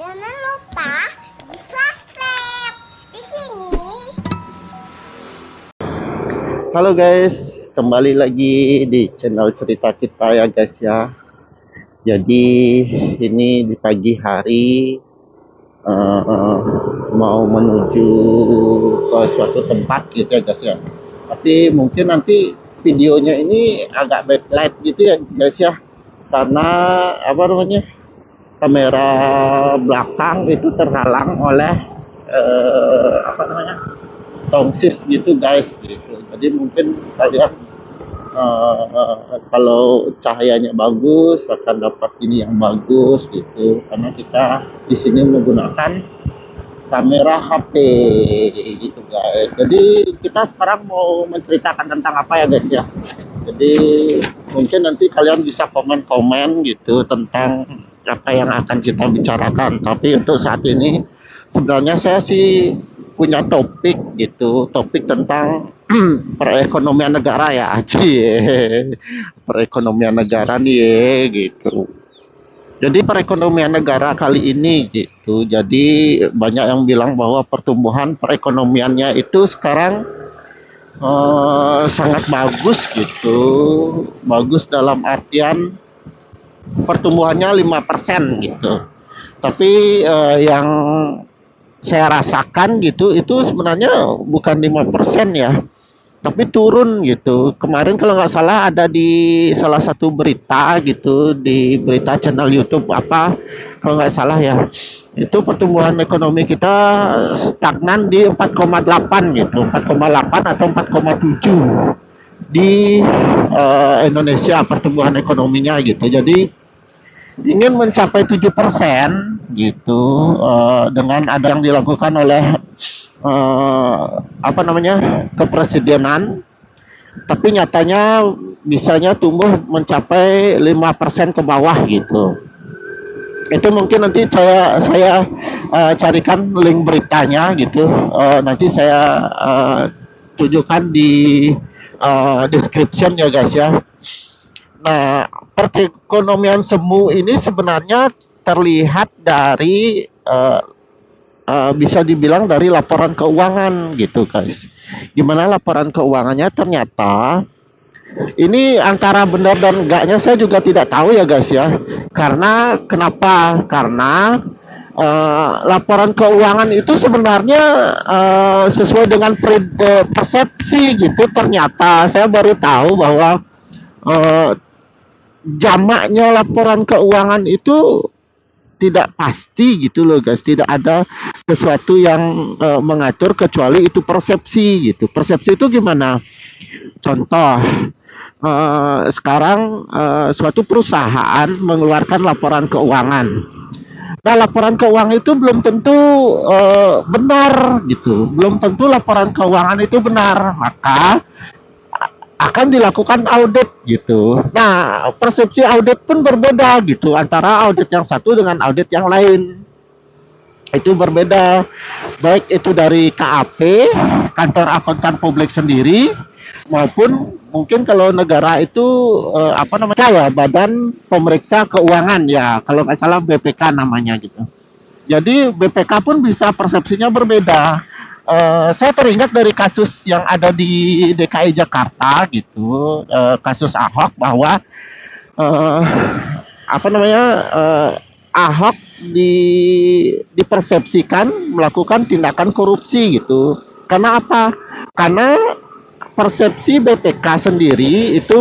Jangan lupa di subscribe di sini. Halo guys, kembali lagi di channel cerita kita ya guys ya. Jadi ini di pagi hari mau menuju ke suatu tempat gitu ya guys ya. Tapi mungkin nanti videonya ini agak backlight gitu ya guys ya. Karena apa namanya, kamera belakang itu terhalang oleh apa namanya, tongsis gitu guys gitu. Jadi mungkin kalian kalau cahayanya bagus akan dapat ini yang bagus gitu, karena kita di sini menggunakan kamera HP gitu guys. Jadi kita sekarang mau menceritakan tentang apa ya guys ya. Jadi mungkin nanti kalian bisa komen-komen gitu tentang apa yang akan kita bicarakan. Tapi untuk saat ini sebenarnya saya sih punya topik gitu, topik tentang perekonomian negara ya, Cie. Perekonomian negara nih gitu. Jadi perekonomian negara kali ini gitu. Jadi banyak yang bilang bahwa pertumbuhan perekonomiannya itu sekarang sangat bagus gitu. Bagus dalam artian pertumbuhannya 5% gitu. Tapi yang saya rasakan gitu itu sebenarnya bukan 5% ya, tapi turun gitu. Kemarin kalau nggak salah ada di salah satu berita gitu, di berita channel YouTube apa kalau nggak salah ya, itu pertumbuhan ekonomi kita stagnan di 4,8 gitu, 4,8 atau 4,7 di Indonesia pertumbuhan ekonominya gitu. Jadi ingin mencapai 7% gitu, dengan ada yang dilakukan oleh apa namanya, kepresidenan, tapi nyatanya misalnya tumbuh mencapai 5% ke bawah gitu. Itu mungkin nanti saya carikan link beritanya gitu, nanti saya tunjukkan di description ya guys ya. Nah, perekonomian semu ini sebenarnya terlihat dari bisa dibilang dari laporan keuangan gitu guys. Gimana laporan keuangannya, ternyata ini antara benar dan enggaknya saya juga tidak tahu ya guys ya. Karena kenapa? Karena laporan keuangan itu sebenarnya sesuai dengan persepsi gitu. Ternyata saya baru tahu bahwa jamaknya laporan keuangan itu tidak pasti gitu loh guys. Tidak ada sesuatu yang mengatur kecuali itu persepsi gitu. Persepsi itu gimana? Contoh, sekarang suatu perusahaan mengeluarkan laporan keuangan. Nah, laporan keuangan itu belum tentu benar gitu. Belum tentu laporan keuangan itu benar. Maka akan dilakukan audit gitu. Nah, persepsi audit pun berbeda gitu antara audit yang satu dengan audit yang lain. Itu berbeda, baik itu dari KAP, kantor akuntan publik sendiri, maupun mungkin kalau negara itu apa namanya ya, badan pemeriksa keuangan ya, kalau nggak salah BPK namanya gitu. Jadi BPK pun bisa persepsinya berbeda. Saya teringat dari kasus yang ada di DKI Jakarta gitu, kasus Ahok, bahwa uh, apa namanya, Ahok dipersepsikan melakukan tindakan korupsi gitu. Karena apa? Karena persepsi BPK sendiri itu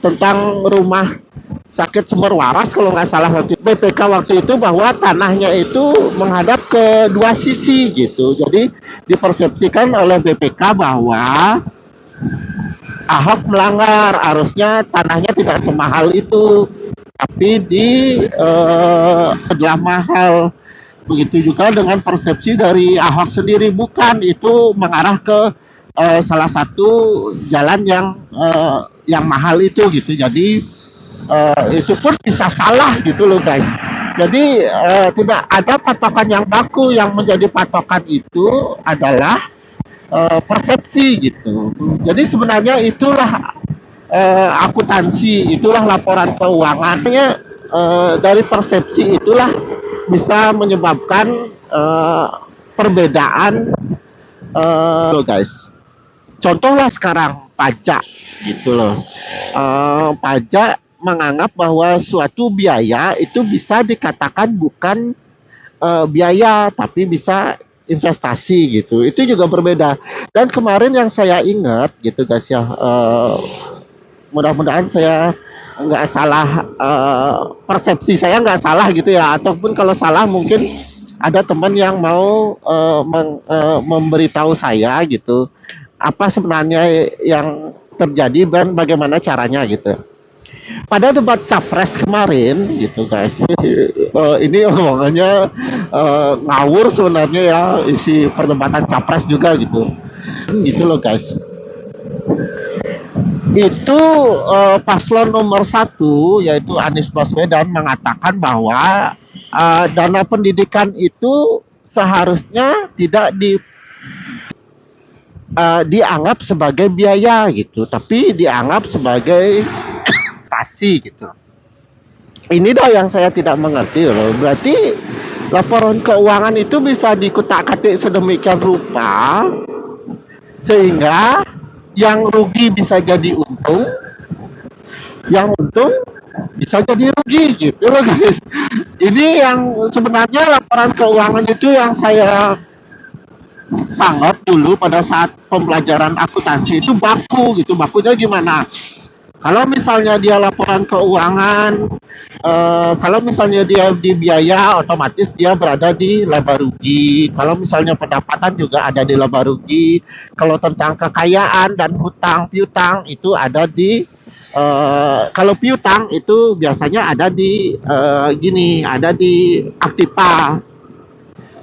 tentang rumah sakit Sumber Waras kalau nggak salah, waktu BPK waktu itu, bahwa tanahnya itu menghadap ke dua sisi gitu. Jadi dipersepsikan oleh BPK bahwa Ahok melanggar, harusnya tanahnya tidak semahal itu, tapi adalah mahal. Begitu juga dengan persepsi dari Ahok sendiri, bukan itu mengarah ke salah satu jalan yang mahal itu gitu. Jadi itu pun bisa salah gitu loh guys. Jadi tidak ada patokan yang baku. Yang menjadi patokan itu adalah persepsi gitu. Jadi sebenarnya itulah akuntansi, itulah laporan keuangannya, dari persepsi itulah bisa menyebabkan perbedaan loh guys. Contohlah sekarang pajak gitu loh. Pajak menganggap bahwa suatu biaya itu bisa dikatakan bukan biaya tapi bisa investasi gitu. Itu juga berbeda. Dan kemarin yang saya ingat gitu guys ya, mudah-mudahan saya nggak salah, persepsi saya nggak salah gitu ya, ataupun kalau salah mungkin ada teman yang mau memberitahu saya gitu apa sebenarnya yang terjadi dan bagaimana caranya gitu. Pada debat capres kemarin gitu guys, ini omongannya ngawur sebenarnya ya, isi perdebatan capres juga gitu gitu loh guys. Itu paslon nomor satu yaitu Anies Baswedan mengatakan bahwa dana pendidikan itu seharusnya tidak dianggap sebagai biaya gitu, tapi dianggap sebagai investasi gitu. Ini dah yang saya tidak mengerti loh. Berarti laporan keuangan itu bisa dikutak-atik sedemikian rupa sehingga yang rugi bisa jadi untung, yang untung bisa jadi rugi gitu loh guys. Ini yang sebenarnya laporan keuangan itu yang saya tangkap dulu pada saat pembelajaran akuntansi itu baku gitu. Bakunya gimana? Kalau misalnya dia laporan keuangan, kalau misalnya dia di biaya, otomatis dia berada di laba rugi. Kalau misalnya pendapatan juga ada di laba rugi. Kalau tentang kekayaan dan hutang piutang itu ada di kalau piutang itu biasanya ada di ada di aktiva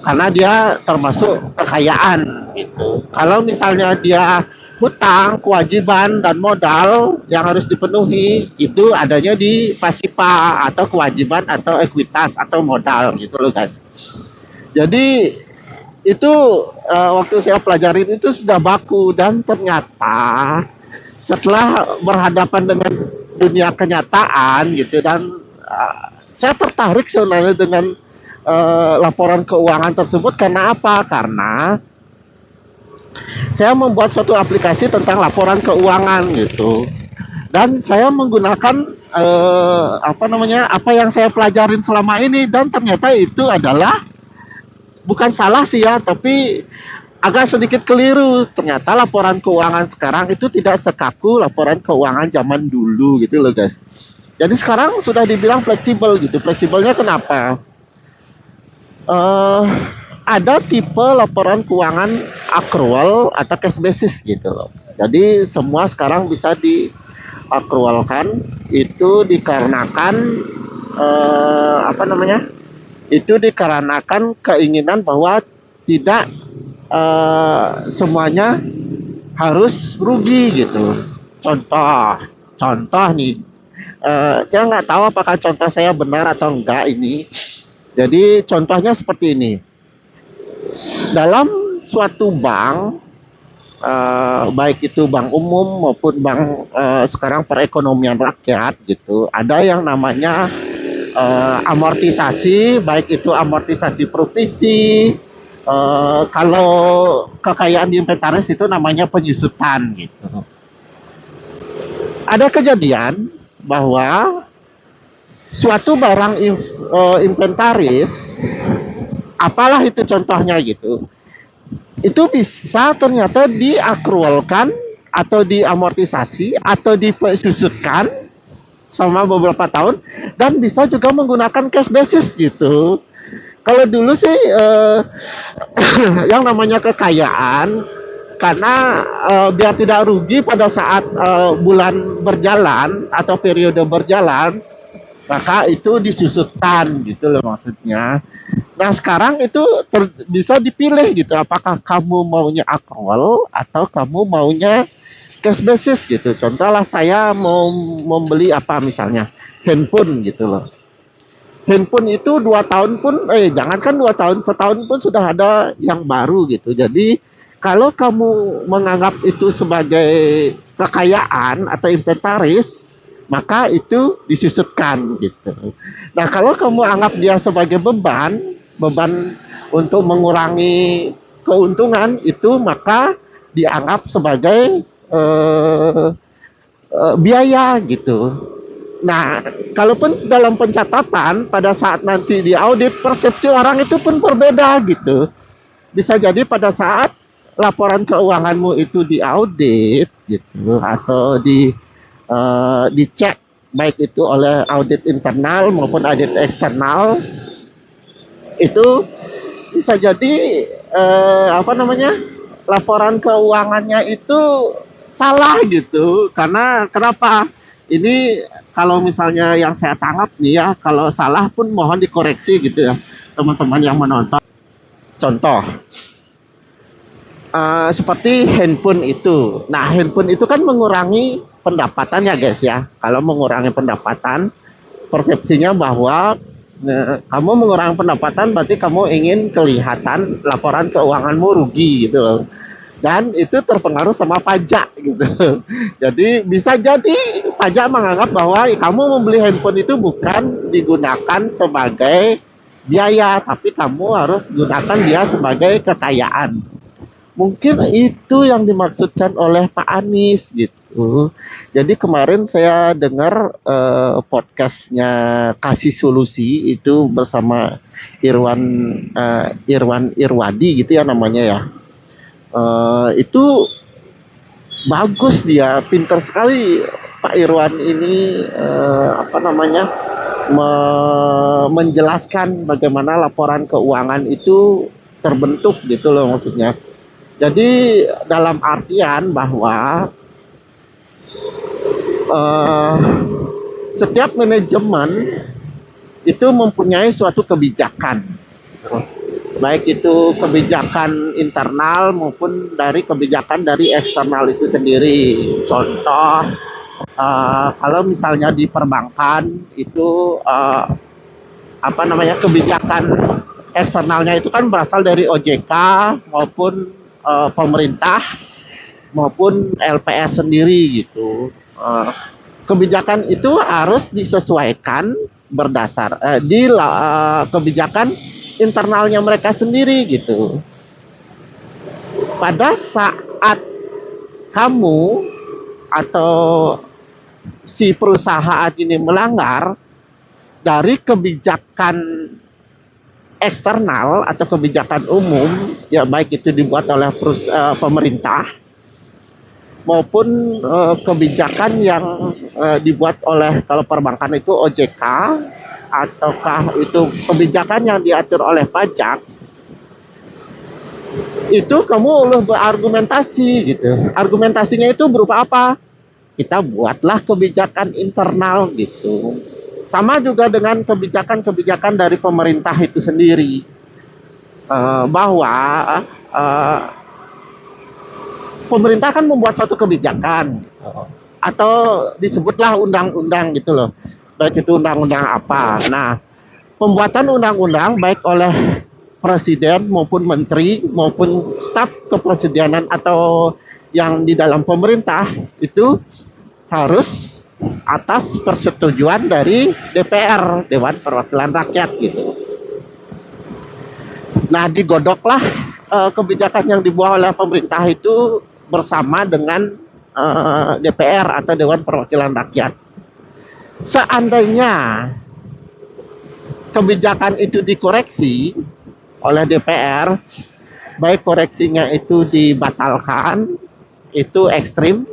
karena dia termasuk kekayaan gitu. Kalau misalnya dia hutang, kewajiban dan modal yang harus dipenuhi itu adanya di pasipa atau kewajiban atau ekuitas atau modal gitu loh guys. Jadi itu waktu saya pelajarin itu sudah baku dan ternyata setelah berhadapan dengan dunia kenyataan gitu dan saya tertarik sebenarnya dengan laporan keuangan tersebut. Karena apa? Karena saya membuat suatu aplikasi tentang laporan keuangan gitu dan saya menggunakan apa yang saya pelajarin selama ini dan ternyata itu adalah bukan salah sih ya, tapi agak sedikit keliru. Ternyata laporan keuangan sekarang itu tidak sekaku laporan keuangan zaman dulu gitu loh guys. Jadi sekarang sudah dibilang fleksibel gitu. Fleksibelnya kenapa? Ada tipe laporan keuangan accrual atau cash basis gitu loh. Jadi semua sekarang bisa diaccrualkan. Itu dikarenakan Itu dikarenakan keinginan bahwa tidak semuanya harus rugi gitu. Contoh nih, saya nggak tahu apakah contoh saya benar atau enggak ini. Jadi contohnya seperti ini. Dalam suatu bank, baik itu bank umum maupun bank sekarang perekonomian rakyat gitu, ada yang namanya amortisasi, baik itu amortisasi provisi, kalau kekayaan di inventaris itu namanya penyusutan gitu. Ada kejadian bahwa suatu barang inventaris, apalah itu contohnya gitu, itu bisa ternyata diakrualkan atau diamortisasi atau disusutkan selama beberapa tahun dan bisa juga menggunakan cash basis gitu. Kalau dulu sih yang namanya kekayaan, karena biar tidak rugi pada saat bulan berjalan atau periode berjalan, maka itu disusutkan gitu loh maksudnya. Nah sekarang itu bisa dipilih gitu, apakah kamu maunya accrual atau kamu maunya cash basis gitu. Contohlah saya mau membeli apa misalnya handphone gitu loh. Handphone itu 2 tahun pun, jangankan 2 tahun, setahun pun sudah ada yang baru gitu. Jadi kalau kamu menganggap itu sebagai kekayaan atau inventaris, maka itu disusutkan gitu. Nah, kalau kamu anggap dia sebagai beban untuk mengurangi keuntungan itu, maka dianggap sebagai biaya gitu. Nah, kalaupun dalam pencatatan pada saat nanti diaudit, persepsi orang itu pun berbeda gitu. Bisa jadi pada saat laporan keuanganmu itu diaudit gitu, atau dicek baik itu oleh audit internal maupun audit eksternal, itu bisa jadi apa namanya, laporan keuangannya itu salah gitu. Karena kenapa? Ini kalau misalnya yang saya tangkap nih ya, kalau salah pun mohon dikoreksi gitu ya, teman-teman yang menonton. Contoh, seperti handphone itu. Nah, handphone itu kan mengurangi pendapatan ya guys ya. Kalau mengurangi pendapatan, persepsinya bahwa kamu mengurangi pendapatan berarti kamu ingin kelihatan laporan keuanganmu rugi gitu loh. Dan itu terpengaruh sama pajak gitu. Jadi bisa jadi pajak menganggap bahwa kamu membeli handphone itu bukan digunakan sebagai biaya, tapi kamu harus gunakan dia sebagai kekayaan. Mungkin itu yang dimaksudkan oleh Pak Anies gitu. Jadi kemarin saya dengar podcastnya Kasih Solusi itu bersama Irwan Irwan Irwadi gitu ya namanya ya. Itu bagus, dia pintar sekali Pak Irwan ini, apa namanya, menjelaskan bagaimana laporan keuangan itu terbentuk gitu loh maksudnya. Jadi dalam artian bahwa eh, setiap manajemen itu mempunyai suatu kebijakan, baik itu kebijakan internal maupun dari kebijakan dari eksternal itu sendiri. Contoh, kalau misalnya di perbankan itu apa namanya, kebijakan eksternalnya itu kan berasal dari OJK maupun pemerintah maupun LPS sendiri gitu. Kebijakan itu harus disesuaikan berdasar di kebijakan internalnya mereka sendiri gitu. Pada saat kamu atau si perusahaan ini melanggar dari kebijakan eksternal atau kebijakan umum, ya baik itu dibuat oleh pemerintah maupun kebijakan yang dibuat oleh, kalau perbankan itu OJK, ataukah itu kebijakan yang diatur oleh pajak, itu kamu harus berargumentasi gitu. Argumentasinya itu berupa apa? Kita buatlah kebijakan internal gitu. Sama juga dengan kebijakan-kebijakan dari pemerintah itu sendiri, bahwa pemerintah kan membuat suatu kebijakan atau disebutlah undang-undang gitu loh, baik itu undang-undang apa. Nah, pembuatan undang-undang baik oleh presiden maupun menteri maupun staf kepresidenan atau yang di dalam pemerintah itu harus atas persetujuan dari DPR, Dewan Perwakilan Rakyat gitu. Nah, digodoklah kebijakan yang dibuat oleh pemerintah itu bersama dengan DPR atau Dewan Perwakilan Rakyat. Seandainya kebijakan itu dikoreksi oleh DPR, baik koreksinya itu dibatalkan, itu ekstrim,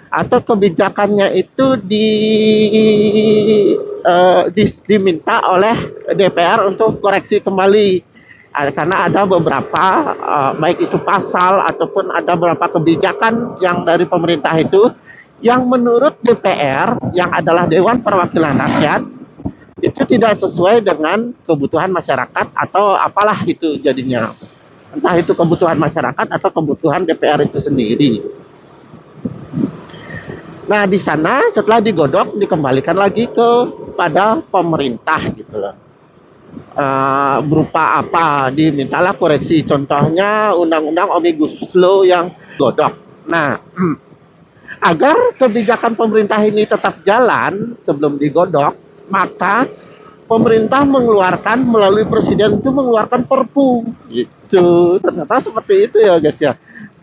atau kebijakannya itu diminta oleh DPR untuk koreksi kembali, karena ada beberapa baik itu pasal ataupun ada beberapa kebijakan yang dari pemerintah itu yang menurut DPR yang adalah Dewan Perwakilan Rakyat itu tidak sesuai dengan kebutuhan masyarakat atau apalah itu jadinya, entah itu kebutuhan masyarakat atau kebutuhan DPR itu sendiri. Nah, di sana setelah digodok dikembalikan lagi kepada pemerintah gitu loh. Berupa apa? Dimintalah koreksi. Contohnya undang-undang Omnibus Law yang godok. Nah, Agar kebijakan pemerintah ini tetap jalan sebelum digodok, maka pemerintah mengeluarkan melalui presiden itu mengeluarkan perpu gitu. Ternyata seperti itu ya guys ya.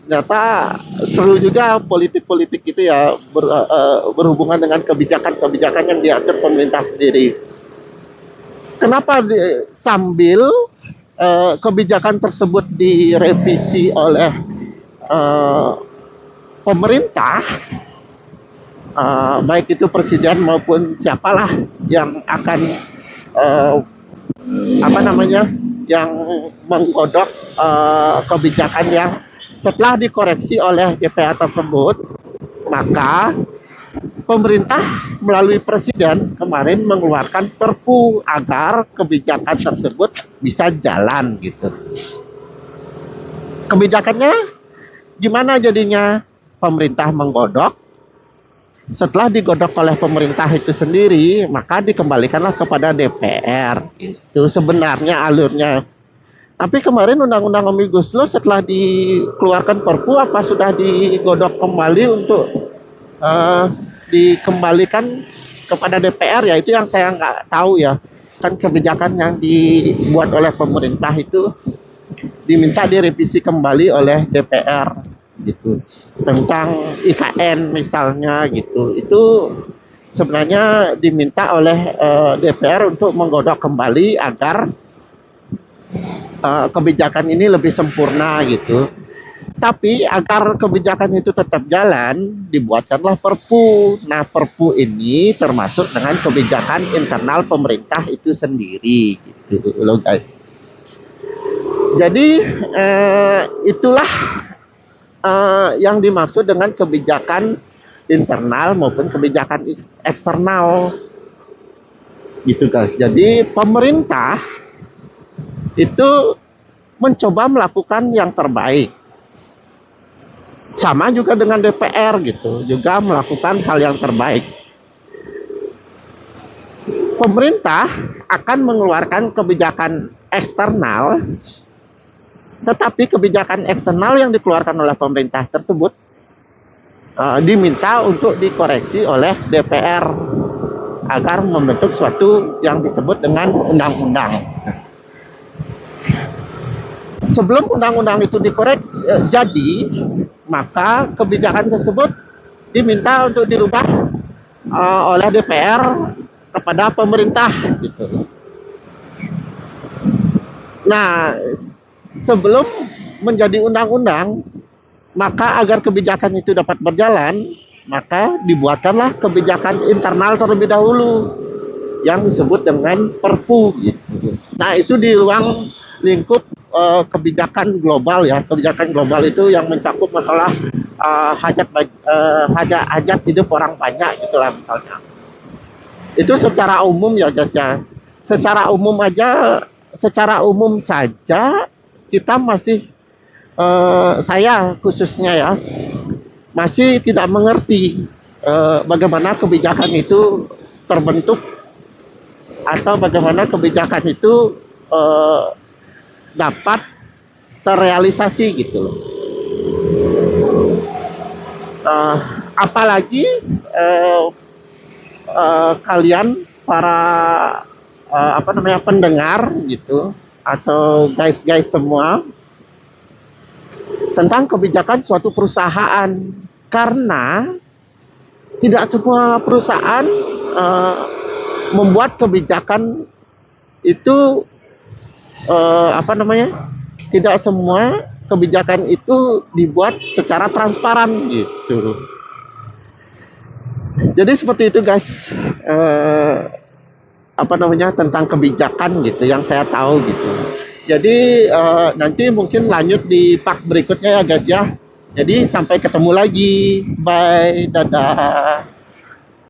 Ternyata seru juga politik-politik itu ya berhubungan dengan kebijakan-kebijakan yang diatur pemerintah sendiri. Kenapa sambil kebijakan tersebut direvisi oleh eh, pemerintah, baik itu presiden maupun siapalah yang akan uh, apa namanya yang menggodok kebijakan yang setelah dikoreksi oleh DPR tersebut, maka pemerintah melalui presiden kemarin mengeluarkan perpu agar kebijakan tersebut bisa jalan gitu. Kebijakannya gimana jadinya? Pemerintah menggodok, setelah digodok oleh pemerintah itu sendiri, maka dikembalikanlah kepada DPR. Itu sebenarnya alurnya. Tapi kemarin Undang-Undang Omnibus Law setelah dikeluarkan Perpu, apa sudah digodok kembali untuk dikembalikan kepada DPR? Ya itu yang saya nggak tahu ya. Kan kebijakan yang dibuat oleh pemerintah itu diminta direvisi kembali oleh DPR gitu, tentang IKN misalnya gitu. Itu sebenarnya diminta oleh DPR untuk menggodok kembali agar kebijakan ini lebih sempurna gitu. Tapi agar kebijakan itu tetap jalan, dibuatkanlah Perpu. Nah, Perpu ini termasuk dengan kebijakan internal pemerintah itu sendiri gitu loh guys. Jadi itulah yang dimaksud dengan kebijakan internal maupun kebijakan eksternal gitu guys. Jadi pemerintah itu mencoba melakukan yang terbaik, sama juga dengan DPR gitu, juga melakukan hal yang terbaik. Pemerintah akan mengeluarkan kebijakan eksternal, tetapi kebijakan eksternal yang dikeluarkan oleh pemerintah tersebut diminta untuk dikoreksi oleh DPR agar membentuk suatu yang disebut dengan undang-undang. Sebelum undang-undang itu dikoreksi jadi, maka kebijakan tersebut diminta untuk dirubah oleh DPR kepada pemerintah gitu. Nah, sebelum menjadi undang-undang, maka agar kebijakan itu dapat berjalan, maka dibuatkanlah kebijakan internal terlebih dahulu yang disebut dengan Perpu gitu. Nah, itu di ruang lingkup kebijakan global ya. Kebijakan global itu yang mencakup masalah hajat hidup orang banyak gitulah misalnya. Itu secara umum ya guys ya. Secara umum saja kita masih saya khususnya ya masih tidak mengerti bagaimana kebijakan itu terbentuk atau bagaimana kebijakan itu dapat terrealisasi gitu loh. Apalagi kalian para pendengar gitu atau guys semua tentang kebijakan suatu perusahaan, karena tidak semua perusahaan membuat kebijakan itu tidak semua kebijakan itu dibuat secara transparan gitu. Jadi seperti itu guys, tentang kebijakan gitu yang saya tahu gitu. Jadi nanti mungkin lanjut di part berikutnya ya guys ya. Jadi sampai ketemu lagi, bye, dadah.